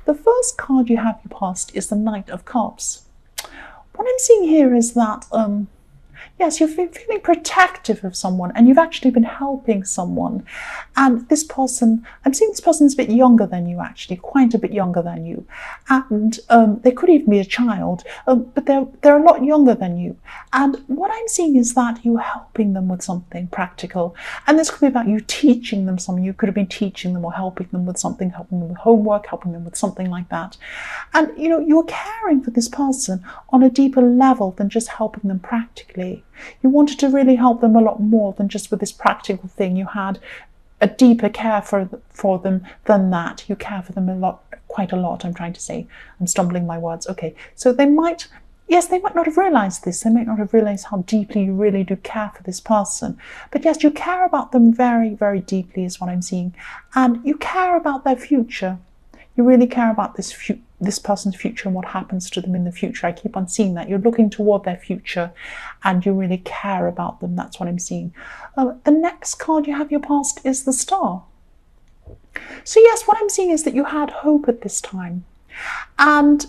The first card you have your past is the Knight of Cups. What I'm seeing here is that yes, you're feeling protective of someone, and you've actually been helping someone. And this person, I'm seeing this person's a bit younger than you, actually, quite a bit younger than you. And they could even be a child, but they're a lot younger than you. And what I'm seeing is that you're helping them with something practical. And this could be about you teaching them something. You could have been teaching them or helping them with something, helping them with homework, helping them with something like that. And, you know, you're caring for this person on a deeper level than just helping them practically. You wanted to really help them a lot more than just with this practical thing. You had a deeper care for them than that. You care for them a lot, quite a lot, I'm trying to say. I'm stumbling my words. Okay, so they might not have realized this. They might not have realized how deeply you really do care for this person. But yes, you care about them very, very deeply is what I'm seeing. And you care about their future. You really care about this person's future and what happens to them in the future. I keep on seeing that. You're looking toward their future and you really care about them. That's what I'm seeing. The next card you have your past is the Star. So yes, what I'm seeing is that you had hope at this time. And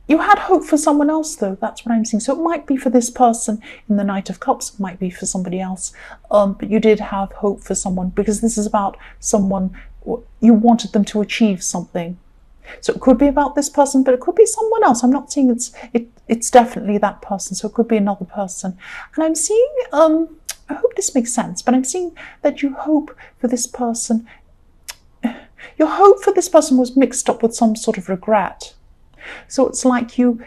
you had hope for someone else, though. That's what I'm seeing. So it might be for this person in the Knight of Cups. It might be for somebody else. But you did have hope for someone, because this is about someone. You wanted them to achieve something. So it could be about this person, but it could be someone else. I'm not saying it's definitely that person. So it could be another person. And I'm seeing, I hope this makes sense, but I'm seeing that you hope for this person. Your hope for this person was mixed up with some sort of regret. So it's like you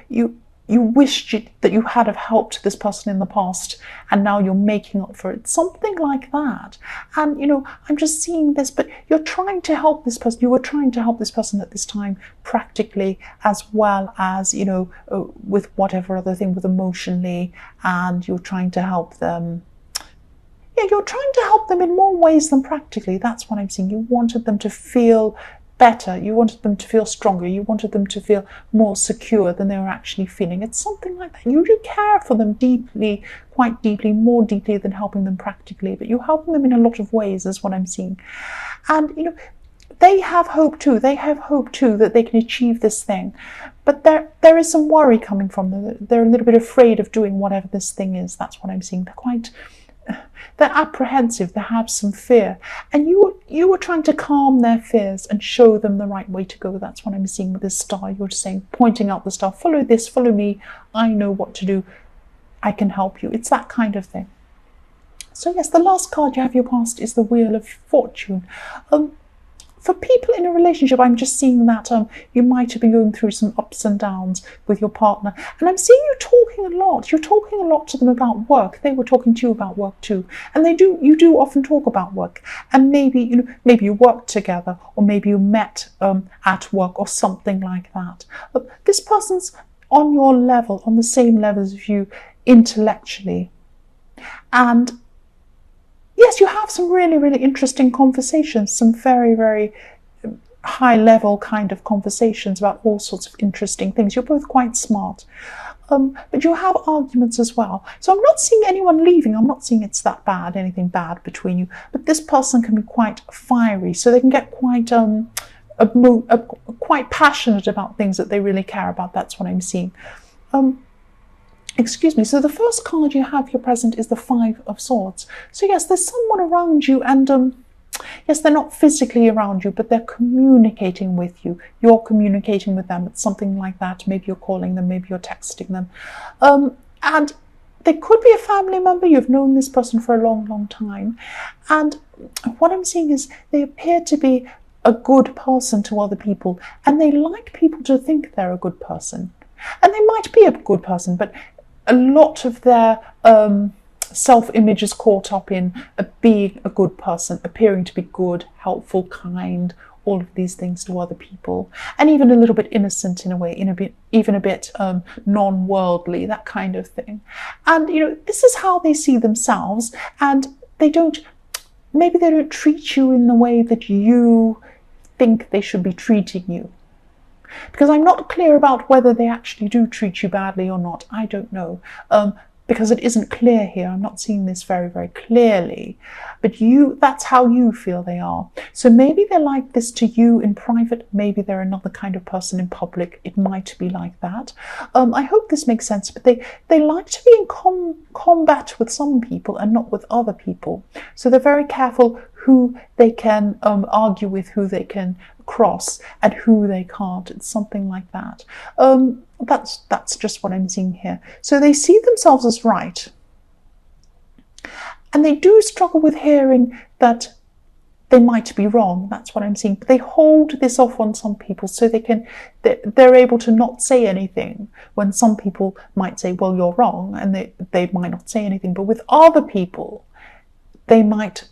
wished that you had have helped this person in the past, and now you're making up for it. Something like that. And, you know, I'm just seeing this, but you're trying to help this person. You were trying to help this person at this time practically, as well as, you know, with whatever other thing, with emotionally, and you're trying to help them. Yeah, you're trying to help them in more ways than practically. That's what I'm seeing. You wanted them to feel better. You wanted them to feel stronger. You wanted them to feel more secure than they were actually feeling. It's something like that. You do care for them deeply, quite deeply, more deeply than helping them practically, but you're helping them in a lot of ways is what I'm seeing. And, you know, they have hope too. They have hope too that they can achieve this thing. But there is some worry coming from them. They're a little bit afraid of doing whatever this thing is. That's what I'm seeing. They're apprehensive, they have some fear. And you were trying to calm their fears and show them the right way to go. That's what I'm seeing with this Star. You're saying, pointing out the Star, follow this, follow me. I know what to do. I can help you. It's that kind of thing. So yes, the last card you have your past is the Wheel of Fortune. For people in a relationship, I'm just seeing that you might have been going through some ups and downs with your partner. And I'm seeing you talking a lot. You're talking a lot to them about work. They were talking to you about work too. And you do often talk about work. And maybe you worked together, or maybe you met at work or something like that. This person's on your level, on the same level as you intellectually. And yes, you have some really, really interesting conversations, some very, very high level kind of conversations about all sorts of interesting things. You're both quite smart, but you have arguments as well. So I'm not seeing anyone leaving. I'm not seeing it's that bad, anything bad between you, but this person can be quite fiery. So they can get quite, quite passionate about things that they really care about. That's what I'm seeing. Excuse me, so the first card you have here present is the Five of Swords. So yes, there's someone around you, and yes, they're not physically around you, but they're communicating with you. You're communicating with them. It's something like that. Maybe you're calling them, maybe you're texting them. And they could be a family member. You've known this person for a long, long time. And what I'm seeing is they appear to be a good person to other people, and they like people to think they're a good person. And they might be a good person, but a lot of their self-image is caught up in being a good person, appearing to be good, helpful, kind, all of these things to other people, and even a little bit innocent in a way, even a bit non-worldly, that kind of thing. And, you know, this is how they see themselves, and maybe they don't treat you in the way that you think they should be treating you. Because I'm not clear about whether they actually do treat you badly or not. I don't know. because it isn't clear here. I'm not seeing this very, very clearly, but that's how you feel they are. So maybe they're like this to you in private. Maybe they're another kind of person in public. It might be like that. I hope this makes sense, but they like to be in combat with some people and not with other people. So they're very careful who they can argue with, who they can cross, and who they can't. It's something like that. That's just what I'm seeing here. So they see themselves as right, and they do struggle with hearing that they might be wrong. That's what I'm seeing. But they hold this off on some people, so they're able to not say anything when some people might say, well, you're wrong, and they might not say anything. But with other people, they might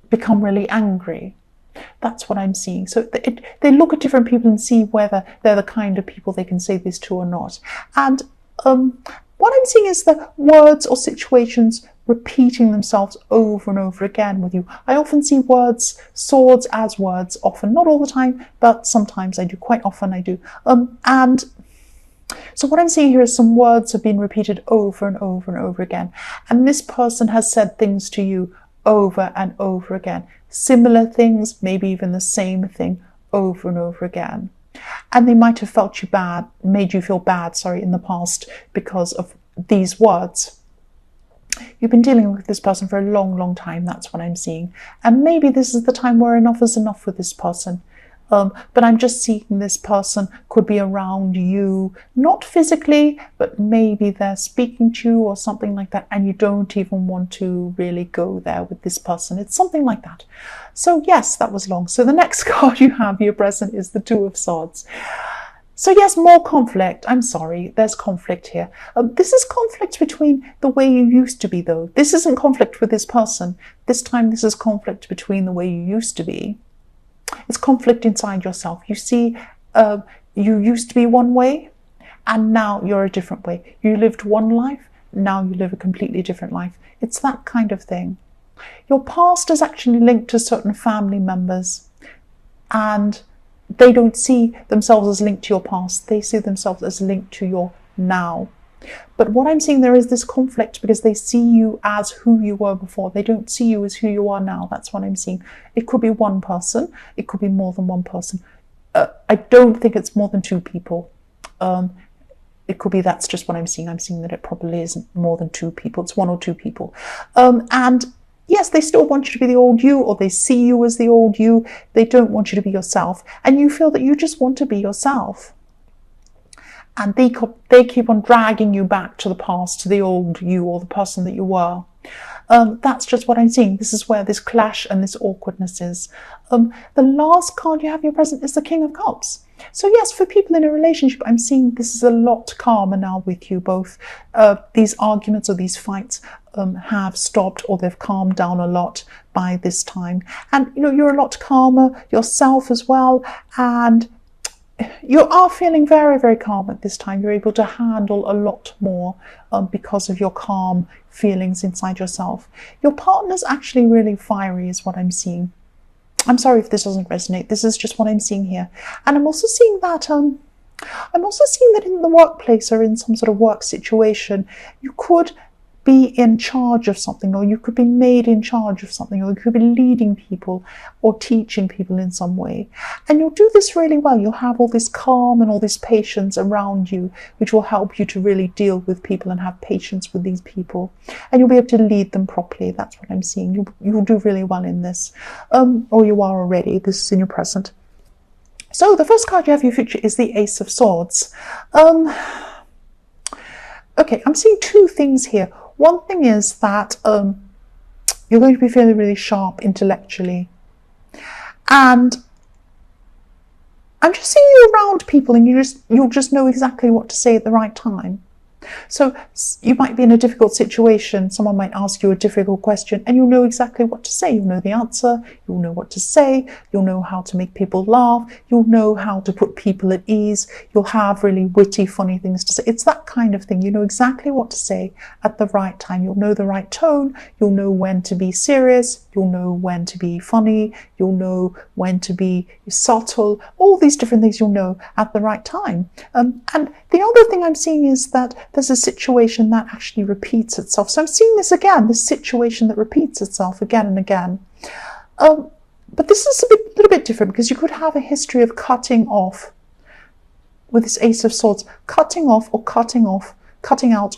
become really angry. That's what I'm seeing. So they look at different people and see whether they're the kind of people they can say this to or not. And what I'm seeing is the words or situations repeating themselves over and over again with you. I often see swords as words, often, not all the time, but sometimes I do, quite often I do. And so what I'm seeing here is some words have been repeated over and over and over again. And this person has said things to you over and over again. Similar things, maybe even the same thing over and over again. And they might have made you feel bad, in the past because of these words. You've been dealing with this person for a long, long time. That's what I'm seeing. And maybe this is the time where enough is enough with this person. But I'm just seeing this person could be around you, not physically, but maybe they're speaking to you or something like that, and you don't even want to really go there with this person. It's something like that. So yes, that was long. So the next card you have here present is the Two of Swords. So yes, more conflict. I'm sorry, there's conflict here. This is conflict between the way you used to be, though. This isn't conflict with this person. This time this is conflict between the way you used to be. It's conflict inside yourself. You see, you used to be one way, and now you're a different way. You lived one life, now you live a completely different life. It's that kind of thing. Your past is actually linked to certain family members, and they don't see themselves as linked to your past. They see themselves as linked to your now. But what I'm seeing, there is this conflict because they see you as who you were before. They don't see you as who you are now. That's what I'm seeing. It could be one person. It could be more than one person. I don't think it's more than two people. It could be, that's just what I'm seeing. I'm seeing that it probably isn't more than two people. It's one or two people. And yes, they still want you to be the old you, or they see you as the old you. They don't want you to be yourself. And you feel that you just want to be yourself. And they keep on dragging you back to the past, to the old you or the person that you were. That's just what I'm seeing. This is where this clash and this awkwardness is. The last card you have here present is the King of Cups. So yes, for people in a relationship, I'm seeing this is a lot calmer now with you both. These arguments or these fights have stopped, or they've calmed down a lot by this time. And you're a lot calmer yourself as well. And you are feeling very, very calm at this time. You're able to handle a lot more because of your calm feelings inside yourself. Your partner's actually really fiery is what I'm seeing. I'm sorry if this doesn't resonate. This is just what I'm seeing here. And I'm also seeing that in the workplace or in some sort of work situation, you could be in charge of something, or you could be made in charge of something, or you could be leading people or teaching people in some way. And you'll do this really well. You'll have all this calm and all this patience around you, which will help you to really deal with people and have patience with these people. And you'll be able to lead them properly. That's what I'm seeing. You'll do really well in this. Or you are already. This is in your present. So the first card you have in your future is the Ace of Swords. Okay, I'm seeing two things here. One thing is that you're going to be feeling really sharp intellectually. And I'm just seeing you around people, and you'll just know exactly what to say at the right time. So you might be in a difficult situation. Someone might ask you a difficult question, and you'll know exactly what to say. You'll know the answer. You'll know what to say. You'll know how to make people laugh. You'll know how to put people at ease. You'll have really witty, funny things to say. It's that kind of thing. You know exactly what to say at the right time. You'll know the right tone. You'll know when to be serious. You'll know when to be funny. You'll know when to be subtle. All these different things you'll know at the right time. And the other thing I'm seeing is that there's a situation that actually repeats itself. So I'm seeing this again, this situation that repeats itself again and again. But this is a little bit different, because you could have a history of cutting off, with this Ace of Swords, cutting out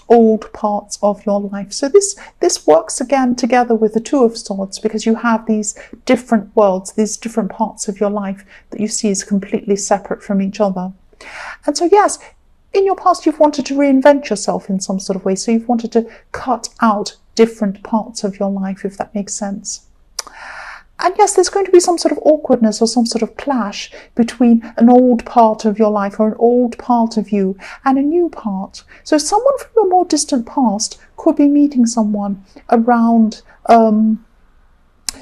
old parts of your life. So this works again together with the Two of Swords, because you have these different worlds, these different parts of your life that you see as completely separate from each other. And so yes, in your past you've wanted to reinvent yourself in some sort of way. So you've wanted to cut out different parts of your life, if that makes sense. And yes, there's going to be some sort of awkwardness or some sort of clash between an old part of your life, or an old part of you, and a new part. So someone from your more distant past could be meeting someone around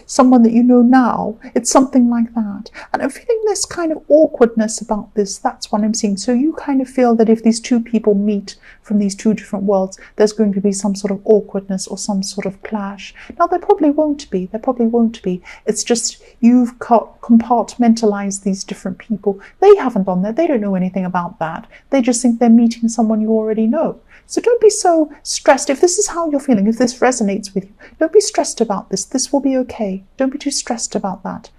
someone that you know now. It's something like that. And I'm feeling this kind of awkwardness about this. That's what I'm seeing. So you kind of feel that if these two people meet from these two different worlds, there's going to be some sort of awkwardness or some sort of clash. Now, there probably won't be. There probably won't be. It's just you've compartmentalized these different people. They haven't done that. They don't know anything about that. They just think they're meeting someone you already know. So don't be so stressed. If this is how you're feeling, if this resonates with you, don't be stressed about this. This will be okay. Don't be too stressed about that.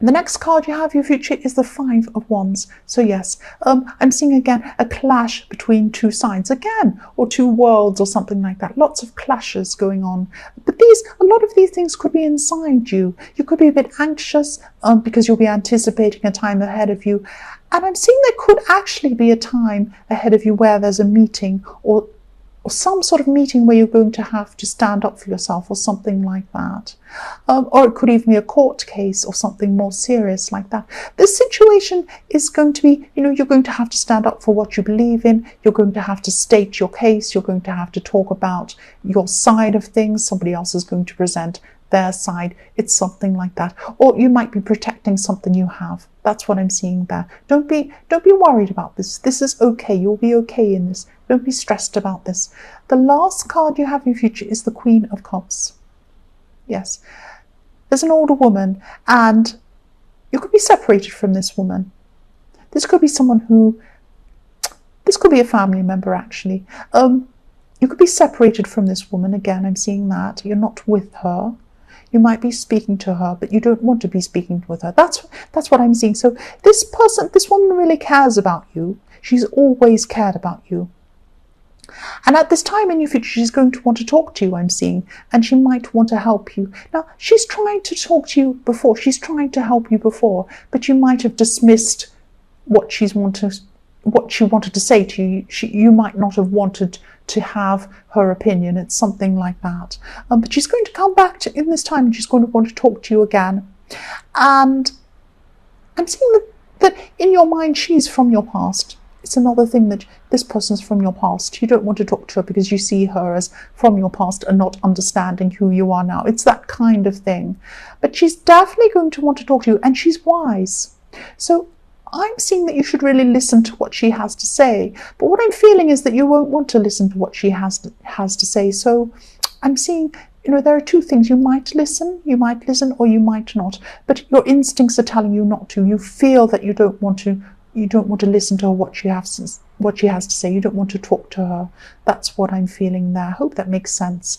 The next card you have, your future, is the Five of Wands. So yes, I'm seeing again a clash between two sides again, or two worlds or something like that. Lots of clashes going on. But a lot of these things could be inside you. You could be a bit anxious because you'll be anticipating a time ahead of you. And I'm seeing there could actually be a time ahead of you where there's a meeting or some sort of meeting where you're going to have to stand up for yourself or something like that. Or it could even be a court case or something more serious like that. This situation is going to be, you're going to have to stand up for what you believe in. You're going to have to state your case. You're going to have to talk about your side of things. Somebody else is going to present their side. It's something like that. Or you might be protecting something you have. That's what I'm seeing there. Don't be worried about this. This is okay. You'll be okay in this. Don't be stressed about this. The last card you have in your future is the Queen of Cups. Yes. There's an older woman, and you could be separated from this woman. This could be this could be a family member, actually. You could be separated from this woman. Again, I'm seeing that. You're not with her. You might be speaking to her, but you don't want to be speaking with her. That's what I'm seeing. So this woman really cares about you. She's always cared about you. And at this time in your future, she's going to want to talk to you, I'm seeing, and she might want to help you. Now, she's trying to talk to you before. She's trying to help you before, but you might have dismissed what she wanted to say to you. You might not have wanted to have her opinion. It's something like that. But she's going to come back in this time, and she's going to want to talk to you again. And I'm seeing that in your mind, she's from your past. It's another thing that this person's from your past. You don't want to talk to her because you see her as from your past and not understanding who you are now. It's that kind of thing. But she's definitely going to want to talk to you, and she's wise. So I'm seeing that you should really listen to what she has to say. But what I'm feeling is that you won't want to listen to what she has to say. So I'm seeing, there are two things. You might listen, or you might not. But your instincts are telling you not to. You feel that you don't want to listen to her, what she has to say. You don't want to talk to her. That's what I'm feeling there. I hope that makes sense.